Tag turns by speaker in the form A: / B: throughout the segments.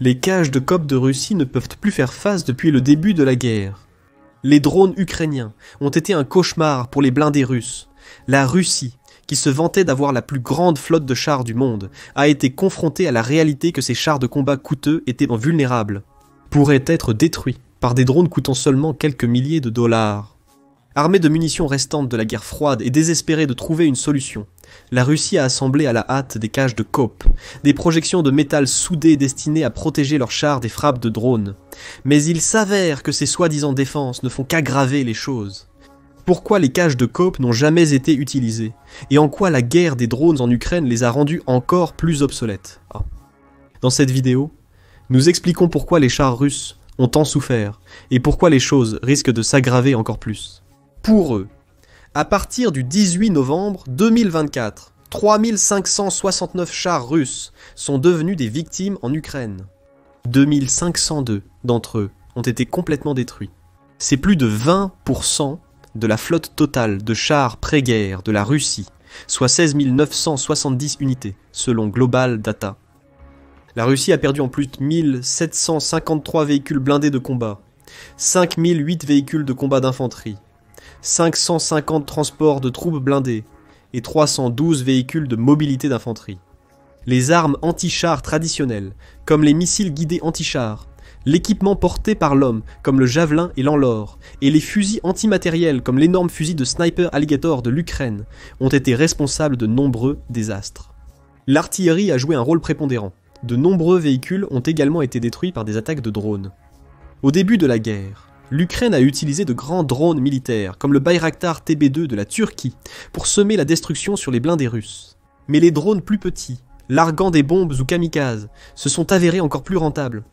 A: Les cages de COP de Russie ne peuvent plus faire face depuis le début de la guerre. Les drones ukrainiens ont été un cauchemar pour les blindés russes. La Russie, qui se vantait d'avoir la plus grande flotte de chars du monde, a été confrontée à la réalité que ces chars de combat coûteux étaient vulnérables, pourraient être détruits par des drones coûtant seulement quelques milliers de dollars. Armée de munitions restantes de la guerre froide et désespérée de trouver une solution, la Russie a assemblé à la hâte des cages de COP, des projections de métal soudées destinées à protéger leurs chars des frappes de drones. Mais il s'avère que ces soi-disant défenses ne font qu'aggraver les choses. Pourquoi les cages de COP n'ont jamais été utilisées? Et en quoi la guerre des drones en Ukraine les a rendues encore plus obsolètes? Dans cette vidéo, nous expliquons pourquoi les chars russes ont tant souffert, et pourquoi les choses risquent de s'aggraver encore plus. Pour eux, à partir du 18 novembre 2024, 3569 chars russes sont devenus des victimes en Ukraine. 2502 d'entre eux ont été complètement détruits. C'est plus de 20% de la flotte totale de chars pré-guerre de la Russie, soit 16 970 unités, selon Global Data. La Russie a perdu en plus 1753 véhicules blindés de combat, 5008 véhicules de combat d'infanterie, 550 transports de troupes blindées et 312 véhicules de mobilité d'infanterie. Les armes anti-chars traditionnelles, comme les missiles guidés anti-chars, l'équipement porté par l'homme, comme le javelin et l'enlore, et les fusils antimatériels, comme l'énorme fusil de sniper Alligator de l'Ukraine, ont été responsables de nombreux désastres. L'artillerie a joué un rôle prépondérant. De nombreux véhicules ont également été détruits par des attaques de drones. Au début de la guerre, l'Ukraine a utilisé de grands drones militaires, comme le Bayraktar TB2 de la Turquie, pour semer la destruction sur les blindés russes. Mais les drones plus petits, larguant des bombes ou kamikazes, se sont avérés encore plus rentables.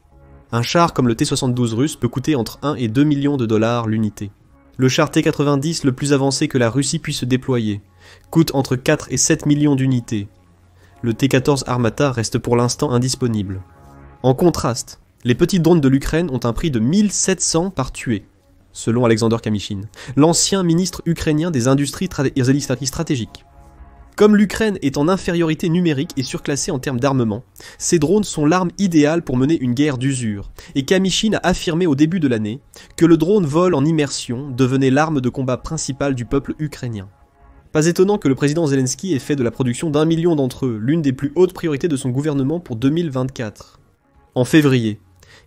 A: Un char comme le T-72 russe peut coûter entre 1 et 2 millions de dollars l'unité. Le char T-90 le plus avancé que la Russie puisse déployer coûte entre 4 et 7 millions d'unités. Le T-14 Armata reste pour l'instant indisponible. En contraste, les petits drones de l'Ukraine ont un prix de 1700 par tué, selon Alexander Kamyshin, l'ancien ministre ukrainien des industries stratégiques. Comme l'Ukraine est en infériorité numérique et surclassée en termes d'armement, ces drones sont l'arme idéale pour mener une guerre d'usure, et Kamyshin a affirmé au début de l'année que le drone vol en immersion devenait l'arme de combat principale du peuple ukrainien. Pas étonnant que le président Zelensky ait fait de la production d'1 million d'entre eux l'une des plus hautes priorités de son gouvernement pour 2024. En février,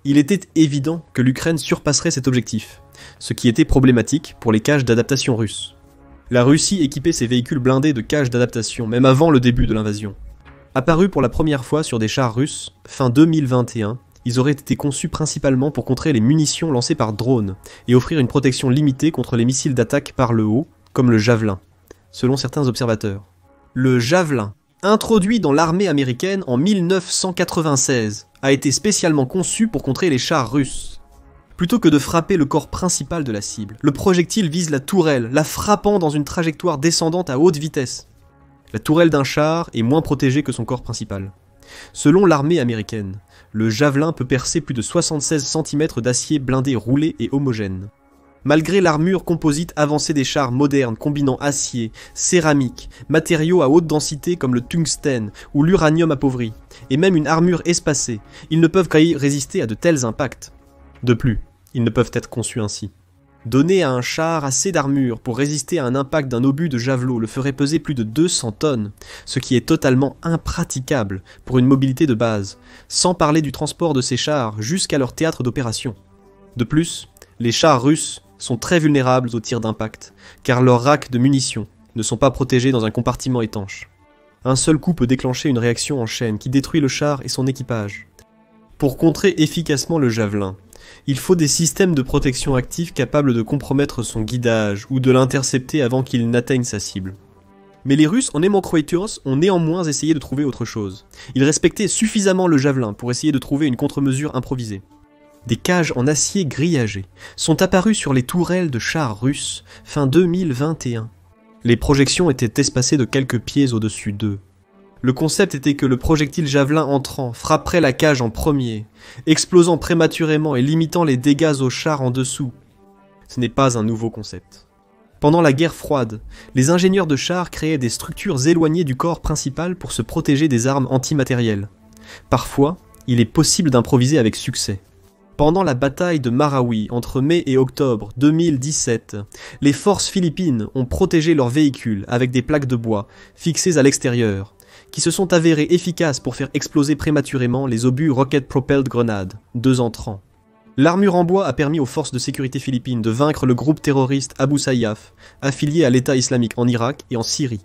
A: il était évident que l'Ukraine surpasserait cet objectif, ce qui était problématique pour les cages d'adaptation russes. La Russie équipait ses véhicules blindés de cages d'adaptation, même avant le début de l'invasion. Apparus pour la première fois sur des chars russes, fin 2021, ils auraient été conçus principalement pour contrer les munitions lancées par drones et offrir une protection limitée contre les missiles d'attaque par le haut, comme le Javelin, selon certains observateurs. Le Javelin, introduit dans l'armée américaine en 1996, a été spécialement conçu pour contrer les chars russes. Plutôt que de frapper le corps principal de la cible, le projectile vise la tourelle, la frappant dans une trajectoire descendante à haute vitesse. La tourelle d'un char est moins protégée que son corps principal. Selon l'armée américaine, le Javelin peut percer plus de 76 cm d'acier blindé roulé et homogène. Malgré l'armure composite avancée des chars modernes combinant acier, céramique, matériaux à haute densité comme le tungstène ou l'uranium appauvri, et même une armure espacée, ils ne peuvent qu'y résister à de tels impacts. De plus, ils ne peuvent être conçus ainsi. Donner à un char assez d'armure pour résister à un impact d'un obus de javelot le ferait peser plus de 200 tonnes, ce qui est totalement impraticable pour une mobilité de base, sans parler du transport de ces chars jusqu'à leur théâtre d'opération. De plus, les chars russes sont très vulnérables aux tirs d'impact, car leurs racks de munitions ne sont pas protégés dans un compartiment étanche. Un seul coup peut déclencher une réaction en chaîne qui détruit le char et son équipage. Pour contrer efficacement le Javelin, il faut des systèmes de protection actifs capables de compromettre son guidage ou de l'intercepter avant qu'il n'atteigne sa cible. Mais les Russes en Emokratios ont néanmoins essayé de trouver autre chose. Ils respectaient suffisamment le Javelin pour essayer de trouver une contre-mesure improvisée. Des cages en acier grillagé sont apparues sur les tourelles de chars russes fin 2021. Les projections étaient espacées de quelques pieds au-dessus d'eux. Le concept était que le projectile Javelin entrant frapperait la cage en premier, explosant prématurément et limitant les dégâts aux chars en dessous. Ce n'est pas un nouveau concept. Pendant la guerre froide, les ingénieurs de chars créaient des structures éloignées du corps principal pour se protéger des armes antimatérielles. Parfois, il est possible d'improviser avec succès. Pendant la bataille de Marawi entre mai et octobre 2017, les forces philippines ont protégé leurs véhicules avec des plaques de bois fixées à l'extérieur, qui se sont avérées efficaces pour faire exploser prématurément les obus Rocket Propelled Grenades, 2 entrants. L'armure en bois a permis aux forces de sécurité philippines de vaincre le groupe terroriste Abu Sayyaf, affilié à l'État islamique en Irak et en Syrie.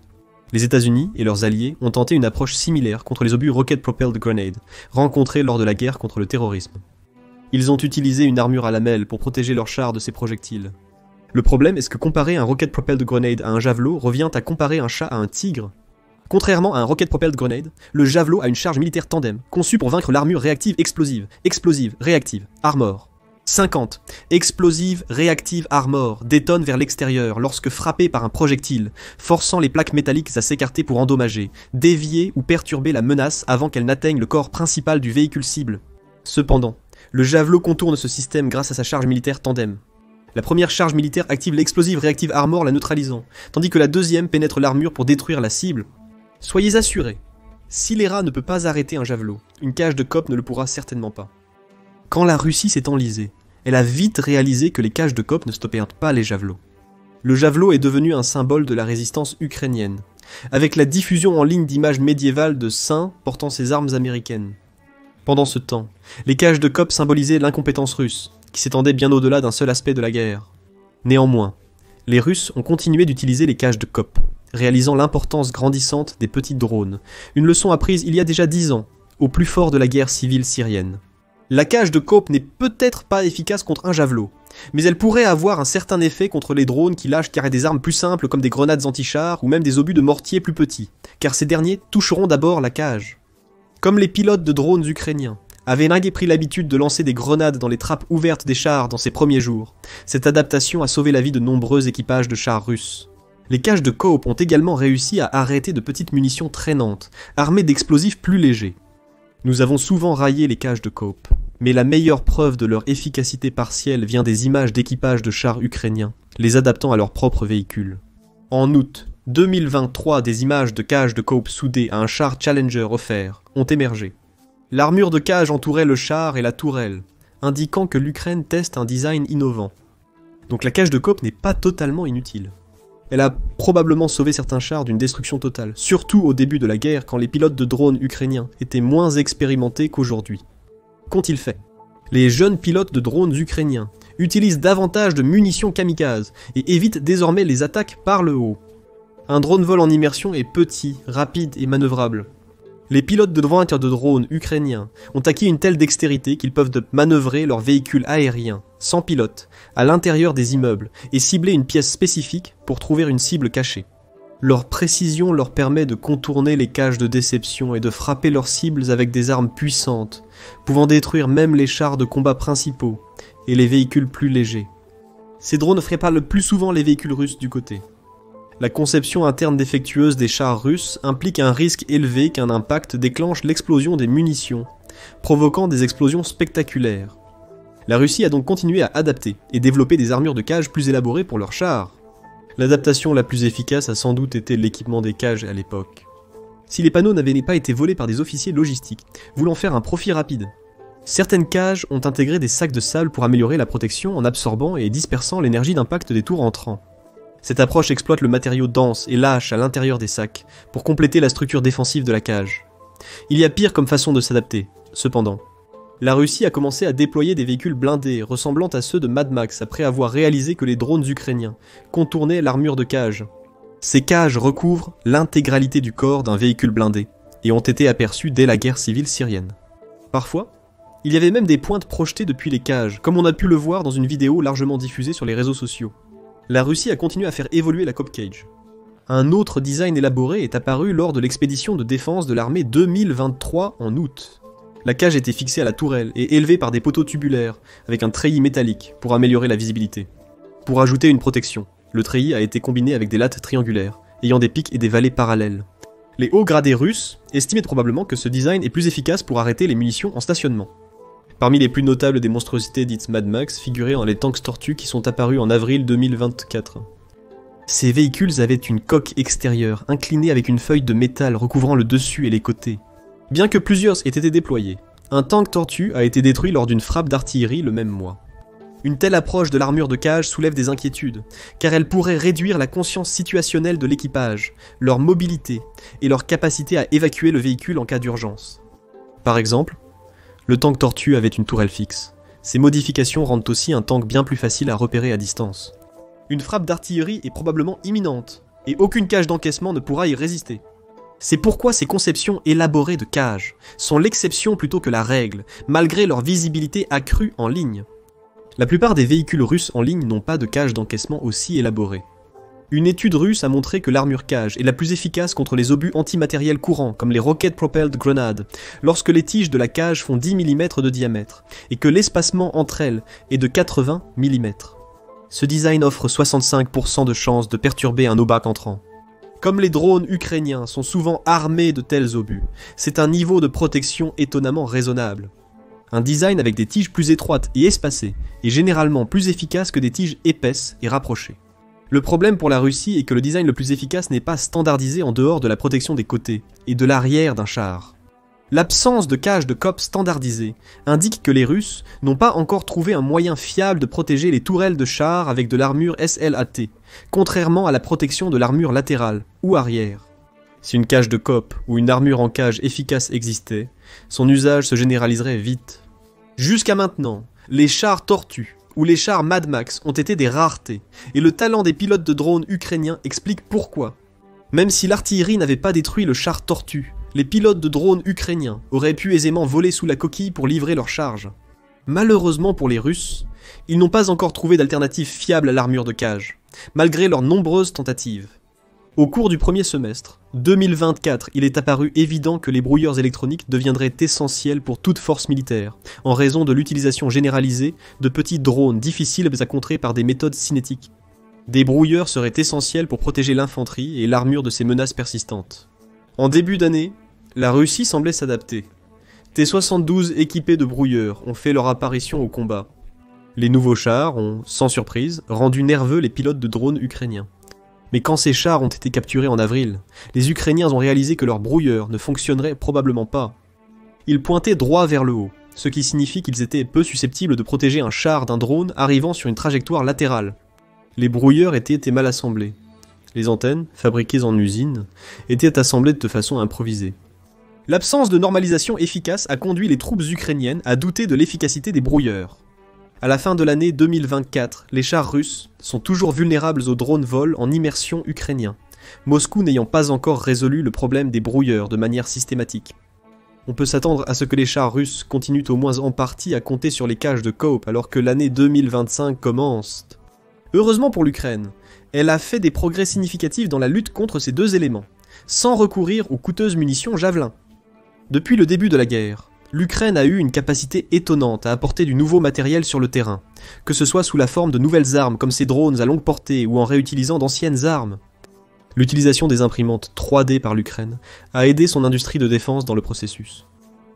A: Les États-Unis et leurs alliés ont tenté une approche similaire contre les obus Rocket Propelled Grenade, rencontrés lors de la guerre contre le terrorisme. Ils ont utilisé une armure à lamelles pour protéger leurs chars de ces projectiles. Le problème est que comparer un Rocket Propelled Grenade à un javelot revient à comparer un chat à un tigre. Contrairement à un Rocket Propelled Grenade, le javelot a une charge militaire tandem, conçue pour vaincre l'armure réactive explosive, réactive, armor. 50. Explosive, réactive, armor, détonne vers l'extérieur lorsque frappée par un projectile, forçant les plaques métalliques à s'écarter pour endommager, dévier ou perturber la menace avant qu'elle n'atteigne le corps principal du véhicule cible. Cependant, le javelot contourne ce système grâce à sa charge militaire tandem. La première charge militaire active l'explosive réactive armor la neutralisant, tandis que la deuxième pénètre l'armure pour détruire la cible. Soyez assurés, si l'ERA ne peut pas arrêter un javelot, une cage de COP ne le pourra certainement pas. Quand la Russie s'est enlisée, elle a vite réalisé que les cages de COP ne stoppaient pas les javelots. Le javelot est devenu un symbole de la résistance ukrainienne, avec la diffusion en ligne d'images médiévales de saints portant ces armes américaines. Pendant ce temps, les cages de COP symbolisaient l'incompétence russe, qui s'étendait bien au-delà d'un seul aspect de la guerre. Néanmoins, les Russes ont continué d'utiliser les cages de COP, réalisant l'importance grandissante des petits drones, une leçon apprise il y a déjà 10 ans, au plus fort de la guerre civile syrienne. La cage de COP n'est peut-être pas efficace contre un javelot, mais elle pourrait avoir un certain effet contre les drones qui lâchent carré des armes plus simples comme des grenades anti-chars ou même des obus de mortier plus petits, car ces derniers toucheront d'abord la cage. Comme les pilotes de drones ukrainiens avaient pris l'habitude de lancer des grenades dans les trappes ouvertes des chars dans ses premiers jours, cette adaptation a sauvé la vie de nombreux équipages de chars russes. Les cages de COP ont également réussi à arrêter de petites munitions traînantes, armées d'explosifs plus légers. Nous avons souvent raillé les cages de COP, mais la meilleure preuve de leur efficacité partielle vient des images d'équipages de chars ukrainiens, les adaptant à leurs propres véhicules. En août 2023, des images de cages de COP soudées à un char Challenger offert ont émergé. L'armure de cage entourait le char et la tourelle, indiquant que l'Ukraine teste un design innovant. Donc la cage de COP n'est pas totalement inutile. Elle a probablement sauvé certains chars d'une destruction totale, surtout au début de la guerre quand les pilotes de drones ukrainiens étaient moins expérimentés qu'aujourd'hui. Qu'ont-ils fait? Les jeunes pilotes de drones ukrainiens utilisent davantage de munitions kamikazes et évitent désormais les attaques par le haut. Un drone vol en immersion est petit, rapide et manœuvrable. Les pilotes de drones ukrainiens ont acquis une telle dextérité qu'ils peuvent manœuvrer leurs véhicules aériens, sans pilote, à l'intérieur des immeubles et cibler une pièce spécifique pour trouver une cible cachée. Leur précision leur permet de contourner les cages de déception et de frapper leurs cibles avec des armes puissantes, pouvant détruire même les chars de combat principaux et les véhicules plus légers. Ces drones frappent le plus souvent les véhicules russes du côté. La conception interne défectueuse des chars russes implique un risque élevé qu'un impact déclenche l'explosion des munitions, provoquant des explosions spectaculaires. La Russie a donc continué à adapter et développer des armures de cage plus élaborées pour leurs chars. L'adaptation la plus efficace a sans doute été l'équipement des cages à l'époque. Si les panneaux n'avaient pas été volés par des officiers logistiques, voulant faire un profit rapide, certaines cages ont intégré des sacs de sable pour améliorer la protection en absorbant et dispersant l'énergie d'impact des tours entrants. Cette approche exploite le matériau dense et lâche à l'intérieur des sacs pour compléter la structure défensive de la cage. Il y a pire comme façon de s'adapter, cependant. La Russie a commencé à déployer des véhicules blindés ressemblant à ceux de Mad Max après avoir réalisé que les drones ukrainiens contournaient l'armure de cage. Ces cages recouvrent l'intégralité du corps d'un véhicule blindé et ont été aperçues dès la guerre civile syrienne. Parfois, il y avait même des pointes projetées depuis les cages, comme on a pu le voir dans une vidéo largement diffusée sur les réseaux sociaux. La Russie a continué à faire évoluer la Cop Cage. Un autre design élaboré est apparu lors de l'expédition de défense de l'armée 2023 en août. La cage était fixée à la tourelle et élevée par des poteaux tubulaires, avec un treillis métallique pour améliorer la visibilité. Pour ajouter une protection, le treillis a été combiné avec des lattes triangulaires, ayant des pics et des vallées parallèles. Les hauts gradés russes estimaient probablement que ce design est plus efficace pour arrêter les munitions en stationnement. Parmi les plus notables des monstruosités dites Mad Max figuraient les tanks tortues qui sont apparus en avril 2024. Ces véhicules avaient une coque extérieure inclinée avec une feuille de métal recouvrant le dessus et les côtés. Bien que plusieurs aient été déployés, Un tank tortue a été détruit lors d'une frappe d'artillerie le même mois. Une telle approche de l'armure de cage soulève des inquiétudes, car elle pourrait réduire la conscience situationnelle de l'équipage, leur mobilité et leur capacité à évacuer le véhicule en cas d'urgence. Par exemple, le tank tortue avait une tourelle fixe. Ces modifications rendent aussi un tank bien plus facile à repérer à distance. Une frappe d'artillerie est probablement imminente, et aucune cage d'encaissement ne pourra y résister. C'est pourquoi ces conceptions élaborées de cages sont l'exception plutôt que la règle, malgré leur visibilité accrue en ligne. La plupart des véhicules russes en ligne n'ont pas de cage d'encaissement aussi élaborée. Une étude russe a montré que l'armure cage est la plus efficace contre les obus antimatériels courants, comme les Rocket Propelled Grenades, lorsque les tiges de la cage font 10 mm de diamètre, et que l'espacement entre elles est de 80 mm. Ce design offre 65% de chances de perturber un OBAK entrant. Comme les drones ukrainiens sont souvent armés de tels obus, c'est un niveau de protection étonnamment raisonnable. Un design avec des tiges plus étroites et espacées est généralement plus efficace que des tiges épaisses et rapprochées. Le problème pour la Russie est que le design le plus efficace n'est pas standardisé en dehors de la protection des côtés et de l'arrière d'un char. L'absence de cage de COP standardisée indique que les Russes n'ont pas encore trouvé un moyen fiable de protéger les tourelles de chars avec de l'armure SLAT, contrairement à la protection de l'armure latérale ou arrière. Si une cage de COP ou une armure en cage efficace existait, son usage se généraliserait vite. Jusqu'à maintenant, les chars Tortue ou les chars Mad Max ont été des raretés, et le talent des pilotes de drones ukrainiens explique pourquoi. Même si l'artillerie n'avait pas détruit le char Tortue, les pilotes de drones ukrainiens auraient pu aisément voler sous la coquille pour livrer leur charge. Malheureusement pour les Russes, ils n'ont pas encore trouvé d'alternative fiable à l'armure de cage, malgré leurs nombreuses tentatives. Au cours du premier semestre 2024, il est apparu évident que les brouilleurs électroniques deviendraient essentiels pour toute force militaire, en raison de l'utilisation généralisée de petits drones difficiles à contrer par des méthodes cinétiques. Des brouilleurs seraient essentiels pour protéger l'infanterie et l'armure de ces menaces persistantes. En début d'année, la Russie semblait s'adapter. T-72 équipés de brouilleurs ont fait leur apparition au combat. Les nouveaux chars ont, sans surprise, rendu nerveux les pilotes de drones ukrainiens. Mais quand ces chars ont été capturés en avril, les Ukrainiens ont réalisé que leur brouilleur ne fonctionnerait probablement pas. Ils pointaient droit vers le haut, ce qui signifie qu'ils étaient peu susceptibles de protéger un char d'un drone arrivant sur une trajectoire latérale. Les brouilleurs étaient mal assemblés. Les antennes, fabriquées en usine, étaient assemblées de façon improvisée. L'absence de normalisation efficace a conduit les troupes ukrainiennes à douter de l'efficacité des brouilleurs. À la fin de l'année 2024, les chars russes sont toujours vulnérables aux drones vol en immersion ukrainiens, Moscou n'ayant pas encore résolu le problème des brouilleurs de manière systématique. On peut s'attendre à ce que les chars russes continuent au moins en partie à compter sur les cages de COP alors que l'année 2025 commence. Heureusement pour l'Ukraine, elle a fait des progrès significatifs dans la lutte contre ces deux éléments, sans recourir aux coûteuses munitions Javelin. Depuis le début de la guerre, l'Ukraine a eu une capacité étonnante à apporter du nouveau matériel sur le terrain, que ce soit sous la forme de nouvelles armes comme ces drones à longue portée ou en réutilisant d'anciennes armes. L'utilisation des imprimantes 3D par l'Ukraine a aidé son industrie de défense dans le processus.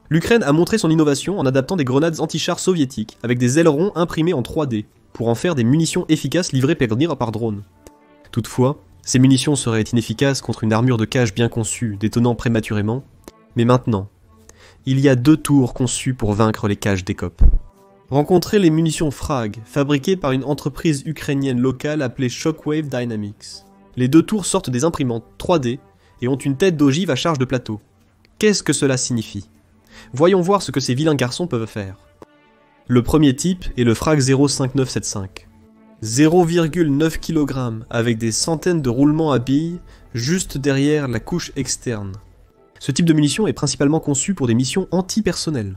A: L'Ukraine a montré son innovation en adaptant des grenades anti-chars soviétiques avec des ailerons imprimés en 3D pour en faire des munitions efficaces livrées par drone. Toutefois, ces munitions seraient inefficaces contre une armure de cage bien conçue, détonnant prématurément, mais maintenant, il y a 2 tours conçus pour vaincre les cages des COP. Rencontrez les munitions Frag, fabriquées par une entreprise ukrainienne locale appelée Shockwave Dynamics. Les 2 tours sortent des imprimantes 3D et ont une tête d'ogive à charge de plateau. Qu'est-ce que cela signifie? Voyons voir ce que ces vilains garçons peuvent faire. Le premier type est le Frag 05975. 0,9 kg avec des centaines de roulements à billes juste derrière la couche externe. Ce type de munition est principalement conçu pour des missions anti-personnelles.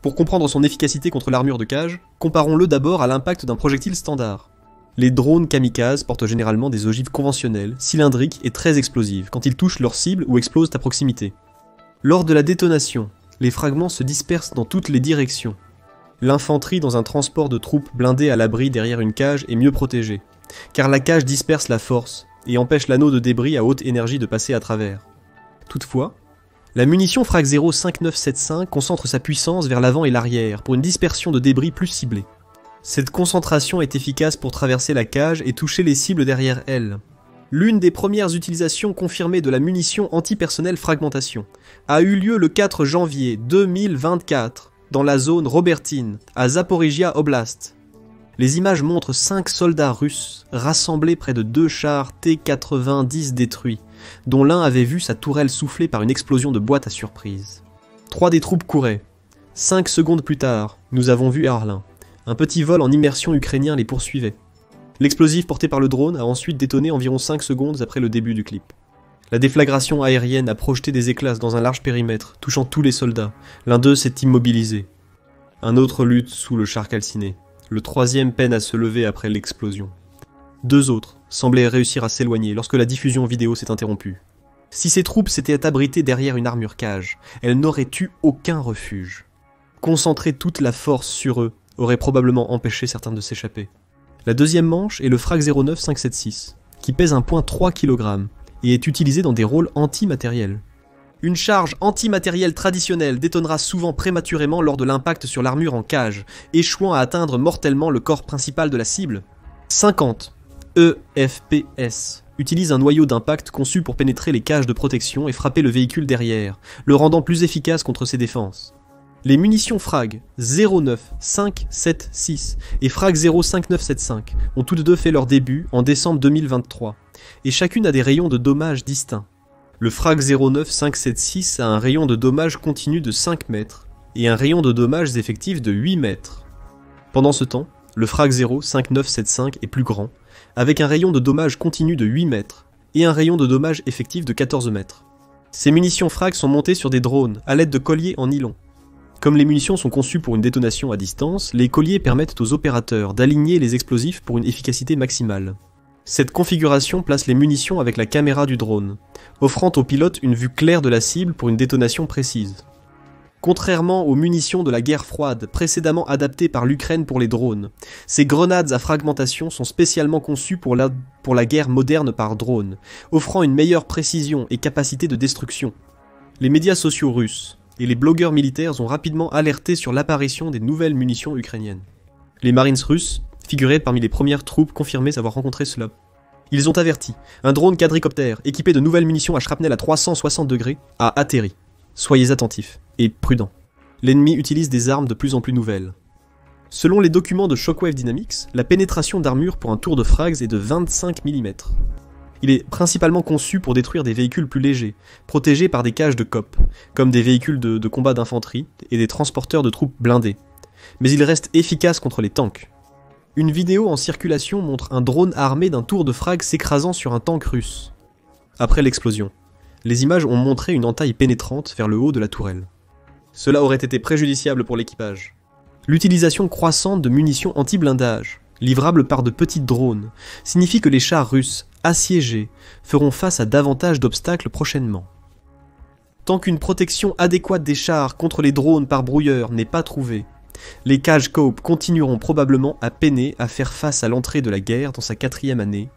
A: Pour comprendre son efficacité contre l'armure de cage, comparons-le d'abord à l'impact d'un projectile standard. Les drones kamikazes portent généralement des ogives conventionnelles, cylindriques et très explosives quand ils touchent leur cible ou explosent à proximité. Lors de la détonation, les fragments se dispersent dans toutes les directions. L'infanterie dans un transport de troupes blindées à l'abri derrière une cage est mieux protégée, car la cage disperse la force et empêche l'anneau de débris à haute énergie de passer à travers. Toutefois, la munition Frag 05975 concentre sa puissance vers l'avant et l'arrière pour une dispersion de débris plus ciblée. Cette concentration est efficace pour traverser la cage et toucher les cibles derrière elle. L'une des premières utilisations confirmées de la munition antipersonnel fragmentation a eu lieu le 4 janvier 2024 dans la zone Robertine, à Zaporizhia Oblast. Les images montrent 5 soldats russes rassemblés près de 2 chars T-90 détruits, dont l'un avait vu sa tourelle soufflée par une explosion de boîte à surprise. 3 des troupes couraient. 5 secondes plus tard, nous avons vu Arlin. Un petit vol en immersion ukrainien les poursuivait. L'explosif porté par le drone a ensuite détonné environ 5 secondes après le début du clip. La déflagration aérienne a projeté des éclats dans un large périmètre, touchant tous les soldats. L'un d'eux s'est immobilisé. Un autre lutte sous le char calciné. Le troisième peine à se lever après l'explosion. 2 autres semblaient réussir à s'éloigner lorsque la diffusion vidéo s'est interrompue. Si ces troupes s'étaient abritées derrière une armure cage, elles n'auraient eu aucun refuge. Concentrer toute la force sur eux aurait probablement empêché certains de s'échapper. La deuxième manche est le Frag 09 576, qui pèse un point 3 kg et est utilisé dans des rôles antimatériels. Une charge antimatérielle traditionnelle détonnera souvent prématurément lors de l'impact sur l'armure en cage, échouant à atteindre mortellement le corps principal de la cible. 50 EFPS utilise un noyau d'impact conçu pour pénétrer les cages de protection et frapper le véhicule derrière, le rendant plus efficace contre ses défenses. Les munitions Frag 09 576 et Frag 05975 ont toutes deux fait leur début en décembre 2023, et chacune a des rayons de dommages distincts. Le Frag 09 576 a un rayon de dommage continu de 5 mètres et un rayon de dommages effectif de 8 mètres. Pendant ce temps, le Frag 05975 est plus grand, avec un rayon de dommage continu de 8 mètres et un rayon de dommage effectif de 14 mètres. Ces munitions Frag sont montées sur des drones à l'aide de colliers en nylon. Comme les munitions sont conçues pour une détonation à distance, les colliers permettent aux opérateurs d'aligner les explosifs pour une efficacité maximale. Cette configuration place les munitions avec la caméra du drone, offrant au pilote une vue claire de la cible pour une détonation précise. Contrairement aux munitions de la guerre froide précédemment adaptées par l'Ukraine pour les drones, ces grenades à fragmentation sont spécialement conçues pour la guerre moderne par drone, offrant une meilleure précision et capacité de destruction. Les médias sociaux russes et les blogueurs militaires ont rapidement alerté sur l'apparition des nouvelles munitions ukrainiennes. Les Marines russes figuraient parmi les premières troupes confirmées avoir rencontré cela. Ils ont averti, un drone quadricoptère équipé de nouvelles munitions à shrapnel à 360 degrés a atterri. Soyez attentifs et prudents. L'ennemi utilise des armes de plus en plus nouvelles. Selon les documents de Shockwave Dynamics, la pénétration d'armure pour un tour de frags est de 25 mm. Il est principalement conçu pour détruire des véhicules plus légers, protégés par des cages de COP, comme des véhicules de combat d'infanterie et des transporteurs de troupes blindés. Mais il reste efficace contre les tanks. Une vidéo en circulation montre un drone armé d'un tour de frag s'écrasant sur un tank russe. Après l'explosion, les images ont montré une entaille pénétrante vers le haut de la tourelle. Cela aurait été préjudiciable pour l'équipage. L'utilisation croissante de munitions anti-blindage, livrables par de petits drones, signifie que les chars russes, assiégés, feront face à davantage d'obstacles prochainement. Tant qu'une protection adéquate des chars contre les drones par brouilleur n'est pas trouvée, les cages COP continueront probablement à peiner à faire face à l'entrée de la guerre dans sa 4e année.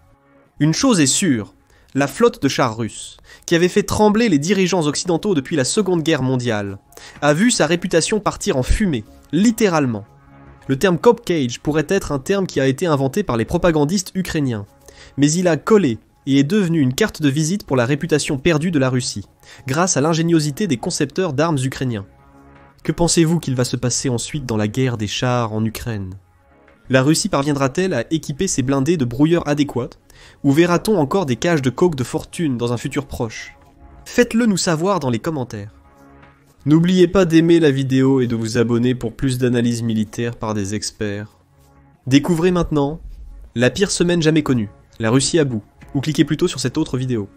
A: Une chose est sûre, la flotte de chars russes, qui avait fait trembler les dirigeants occidentaux depuis la Seconde Guerre mondiale, a vu sa réputation partir en fumée, littéralement. Le terme Cop Cage pourrait être un terme qui a été inventé par les propagandistes ukrainiens, mais il a collé et est devenu une carte de visite pour la réputation perdue de la Russie, grâce à l'ingéniosité des concepteurs d'armes ukrainiens. Que pensez-vous qu'il va se passer ensuite dans la guerre des chars en Ukraine? La Russie parviendra-t-elle à équiper ses blindés de brouilleurs adéquats, ou verra-t-on encore des cages de coke de fortune dans un futur proche? Faites-le nous savoir dans les commentaires. N'oubliez pas d'aimer la vidéo et de vous abonner pour plus d'analyses militaires par des experts. Découvrez maintenant la pire semaine jamais connue, la Russie à bout, ou cliquez plutôt sur cette autre vidéo.